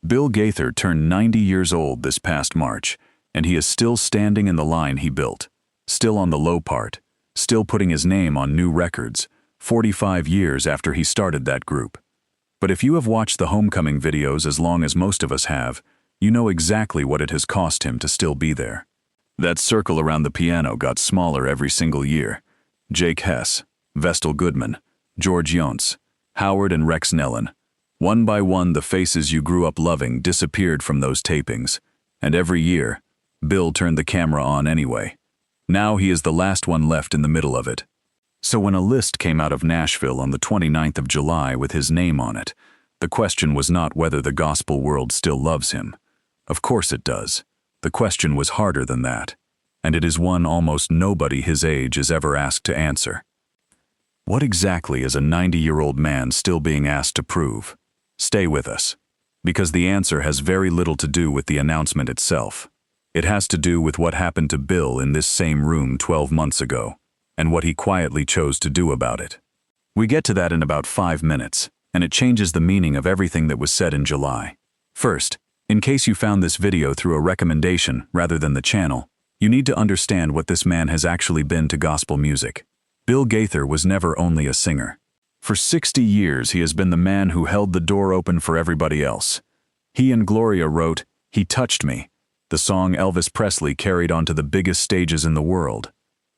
Bill Gaither turned 90 years old this past March, and he is still standing in the line he built, still on the low part, still putting his name on new records, 45 years after he started that group. But if you have watched the homecoming videos as long as most of us have, you know exactly what it has cost him to still be there. That circle around the piano got smaller every single year. Jake Hess, Vestal Goodman, George Yonts, Howard and Rex Nellen. One by one, the faces you grew up loving disappeared from those tapings, and every year, Bill turned the camera on anyway. Now he is the last one left in the middle of it. So when a list came out of Nashville on the 29th of July with his name on it, the question was not whether the gospel world still loves him. Of course it does. The question was harder than that, and it is one almost nobody his age is ever asked to answer. What exactly is a 90-year-old man still being asked to prove? Stay with us, because the answer has very little to do with the announcement itself. It has to do with what happened to Bill in this same room 12 months ago, and what he quietly chose to do about it. We get to that in about 5 minutes, and it changes the meaning of everything that was said in July. First, in case you found this video through a recommendation rather than the channel, you need to understand what this man has actually been to gospel music. Bill Gaither was never only a singer. For 60 years, he has been the man who held the door open for everybody else. He and Gloria wrote, "He Touched Me," the song Elvis Presley carried onto the biggest stages in the world.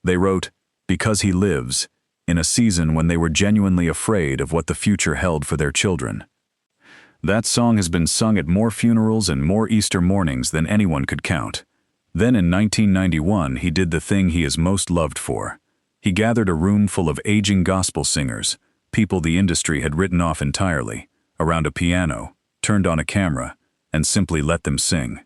They wrote, "Because He Lives," in a season when they were genuinely afraid of what the future held for their children. That song has been sung at more funerals and more Easter mornings than anyone could count. Then in 1991, he did the thing he is most loved for. He gathered a room full of aging gospel singers, people the industry had written off entirely, around a piano, turned on a camera, and simply let them sing.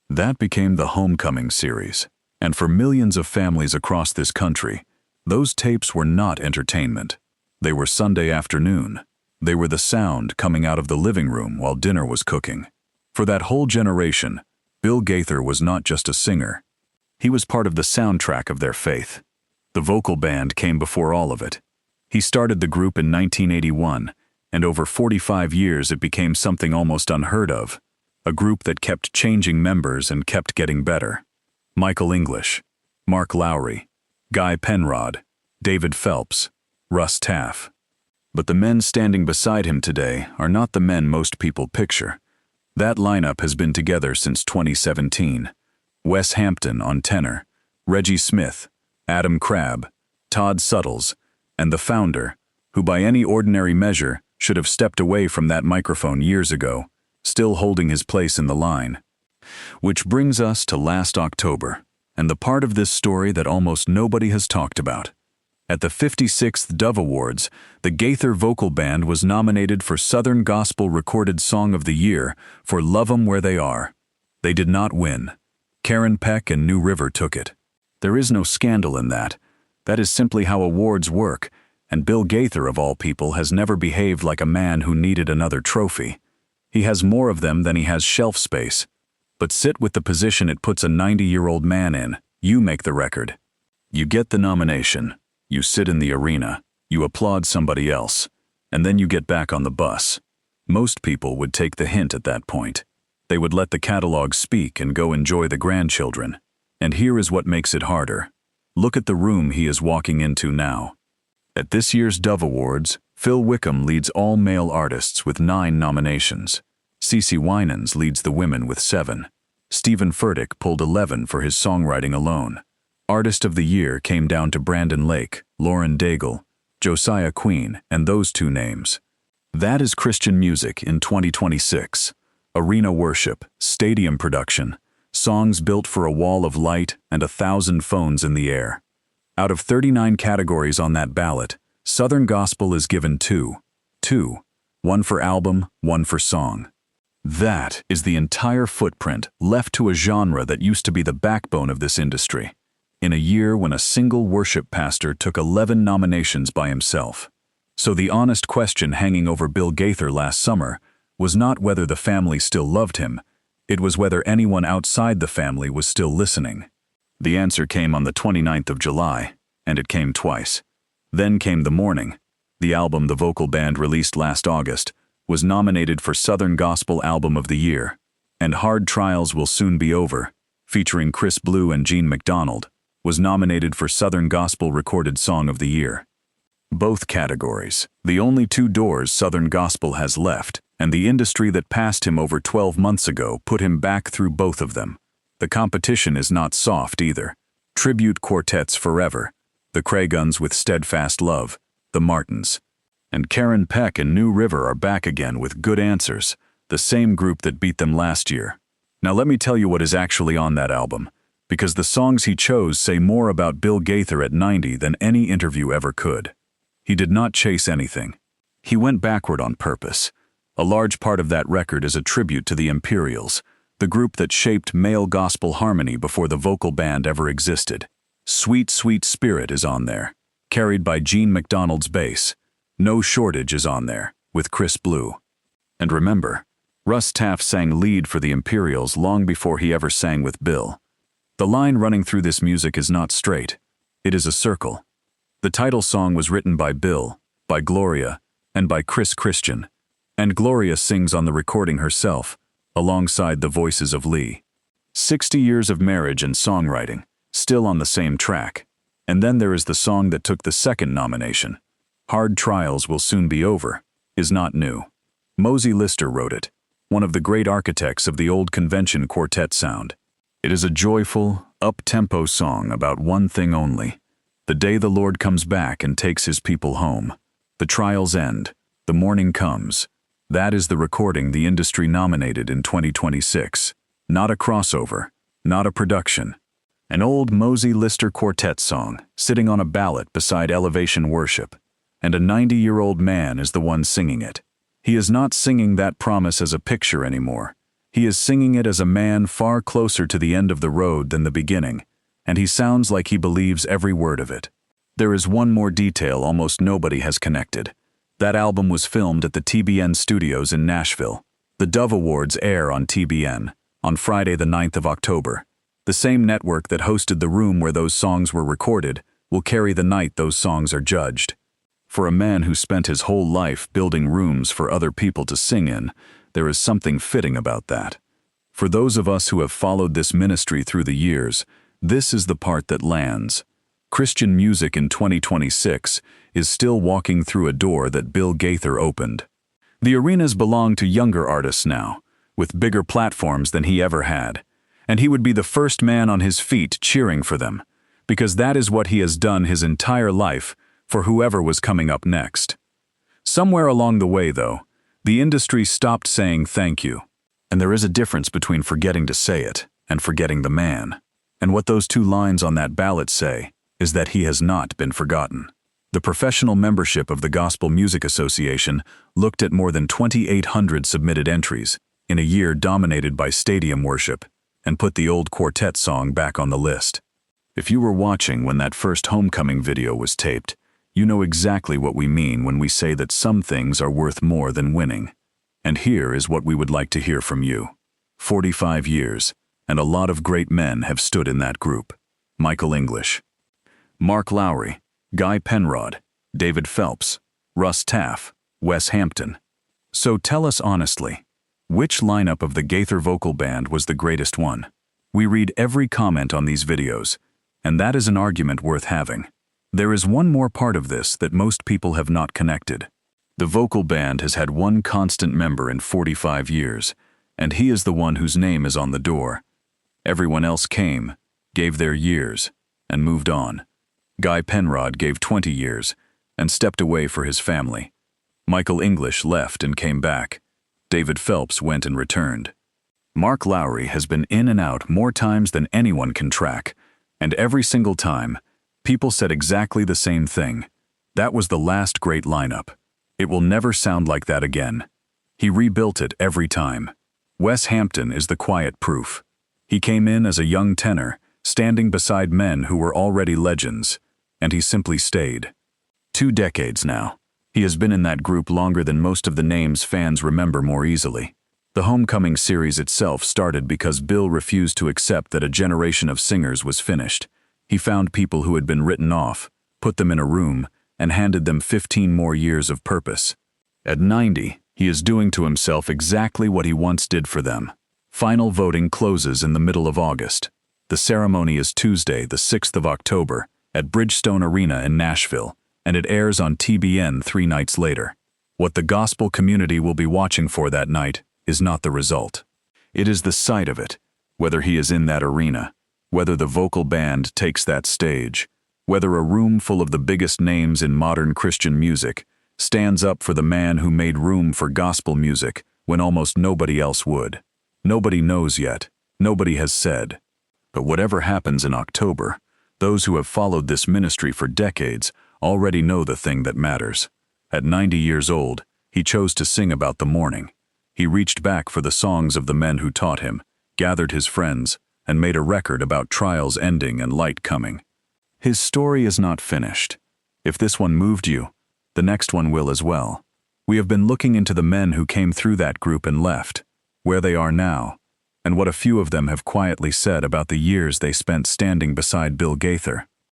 That became the Homecoming series, and for millions of families across this country, those tapes were not entertainment. They were Sunday afternoon. They were the sound coming out of the living room while dinner was cooking. For that whole generation, Bill Gaither was not just a singer. He was part of the soundtrack of their faith. The vocal band came before all of it. He started the group in 1981, and over 45 years it became something almost unheard of, a group that kept changing members and kept getting better. Michael English, Mark Lowry, Guy Penrod, David Phelps, Russ Taff. But the men standing beside him today are not the men most people picture. That lineup has been together since 2017. Wes Hampton on tenor, Reggie Smith, Adam Crabb, Todd Suttles, and the founder, who by any ordinary measure should have stepped away from that microphone years ago, still holding his place in the line. Which brings us to last October, and the part of this story that almost nobody has talked about. At the 56th Dove Awards, the Gaither Vocal Band was nominated for Southern Gospel Recorded Song of the Year for Love 'Em Where They Are. They did not win. Karen Peck and New River took it. There is no scandal in that. That is simply how awards work, and Bill Gaither, of all people, has never behaved like a man who needed another trophy. He has more of them than he has shelf space. But sit with the position it puts a 90-year-old man in. You make the record. You get the nomination. You sit in the arena. You applaud somebody else. And then you get back on the bus. Most people would take the hint at that point. They would let the catalog speak and go enjoy the grandchildren. And here is what makes it harder. Look at the room he is walking into now. At this year's Dove Awards, Phil Wickham leads all male artists with 9 nominations. CeCe Winans leads the women with 7. Stephen Furtick pulled 11 for his songwriting alone. Artist of the Year came down to Brandon Lake, Lauren Daigle, Josiah Queen, and those 2 names. That is Christian music in 2026. Arena worship, stadium production, songs built for a wall of light and 1,000 phones in the air. Out of 39 categories on that ballot, Southern Gospel is given 2. 2. One for album, one for song. That is the entire footprint left to a genre that used to be the backbone of this industry, in a year when a single worship pastor took 11 nominations by himself. So the honest question hanging over Bill Gaither last summer was not whether the family still loved him, it was whether anyone outside the family was still listening. The answer came on the 29th of July, and it came twice. Then came The Morning, the album the vocal band released last August, was nominated for Southern Gospel Album of the Year, and Hard Trials Will Soon Be Over, featuring Chris Blue and Gene McDonald, was nominated for Southern Gospel Recorded Song of the Year. Both categories, the only two doors Southern Gospel has left, and the industry that passed him over 12 months ago put him back through both of them. The competition is not soft either. Tribute quartets forever, the Craiguns with Steadfast Love, the Martins, and Karen Peck and New River are back again with Good Answers, the same group that beat them last year. Now let me tell you what is actually on that album, because the songs he chose say more about Bill Gaither at 90 than any interview ever could. He did not chase anything. He went backward on purpose. A large part of that record is a tribute to the Imperials, the group that shaped male gospel harmony before the vocal band ever existed. Sweet, Sweet Spirit is on there, carried by Gene McDonald's bass. No Shortage is on there, with Chris Blue. And remember, Russ Taff sang lead for the Imperials long before he ever sang with Bill. The line running through this music is not straight. It is a circle. The title song was written by Bill, by Gloria, and by Chris Christian, and Gloria sings on the recording herself, alongside the voices of Lee. 60 years of marriage and songwriting, still on the same track. And then there is the song that took the second nomination. Hard Trials Will Soon Be Over is not new. Mosey Lister wrote it, one of the great architects of the old convention quartet sound. It is a joyful, up-tempo song about one thing only: the day the Lord comes back and takes his people home. The trials end, the morning comes. That is the recording the industry nominated in 2026. Not a crossover, not a production. An old Mosey Lister quartet song, sitting on a ballot beside Elevation Worship, and a 90-year-old man is the one singing it. He is not singing that promise as a picture anymore. He is singing it as a man far closer to the end of the road than the beginning, and he sounds like he believes every word of it. There is one more detail almost nobody has connected. That album was filmed at the TBN studios in Nashville. The Dove Awards air on TBN, on Friday the 9th of October. The same network that hosted the room where those songs were recorded will carry the night those songs are judged. For a man who spent his whole life building rooms for other people to sing in, there is something fitting about that. For those of us who have followed this ministry through the years, this is the part that lands. Christian music in 2026 is still walking through a door that Bill Gaither opened. The arenas belong to younger artists now, with bigger platforms than he ever had, and he would be the first man on his feet cheering for them, because that is what he has done his entire life for whoever was coming up next. Somewhere along the way, though, the industry stopped saying thank you, and there is a difference between forgetting to say it and forgetting the man. And what those two lines on that ballot say is that he has not been forgotten. The professional membership of the Gospel Music Association looked at more than 2,800 submitted entries in a year dominated by stadium worship and put the old quartet song back on the list. If you were watching when that first homecoming video was taped, you know exactly what we mean when we say that some things are worth more than winning. And here is what we would like to hear from you. 45 years, and a lot of great men have stood in that group. Michael English, Mark Lowry, Guy Penrod, David Phelps, Russ Taff, Wes Hampton. So tell us honestly, which lineup of the Gaither Vocal Band was the greatest one? We read every comment on these videos, and that is an argument worth having. There is one more part of this that most people have not connected. The vocal band has had one constant member in 45 years, and he is the one whose name is on the door. Everyone else came, gave their years, and moved on. Guy Penrod gave 20 years and stepped away for his family. Michael English left and came back. David Phelps went and returned. Mark Lowry has been in and out more times than anyone can track, and every single time, people said exactly the same thing. That was the last great lineup. It will never sound like that again. He rebuilt it every time. Wes Hampton is the quiet proof. He came in as a young tenor, standing beside men who were already legends, and he simply stayed. 2 decades now. He has been in that group longer than most of the names fans remember more easily. The Homecoming series itself started because Bill refused to accept that a generation of singers was finished. He found people who had been written off, put them in a room, and handed them 15 more years of purpose. At 90, He is doing to himself exactly what he once did for them. Final voting closes in the middle of August. The ceremony is Tuesday, the 6th of October, at Bridgestone Arena in Nashville, and it airs on TBN 3 nights later. What the gospel community will be watching for that night is not the result. It is the sight of it, whether he is in that arena, whether the vocal band takes that stage, whether a room full of the biggest names in modern Christian music stands up for the man who made room for gospel music when almost nobody else would. Nobody knows yet, nobody has said. But whatever happens in October, those who have followed this ministry for decades already know the thing that matters. At 90 years old, he chose to sing about the morning. He reached back for the songs of the men who taught him, gathered his friends, and made a record about trials ending and light coming. His story is not finished. If this one moved you, the next one will as well. We have been looking into the men who came through that group and left, where they are now, and what a few of them have quietly said about the years they spent standing beside Bill Gaither.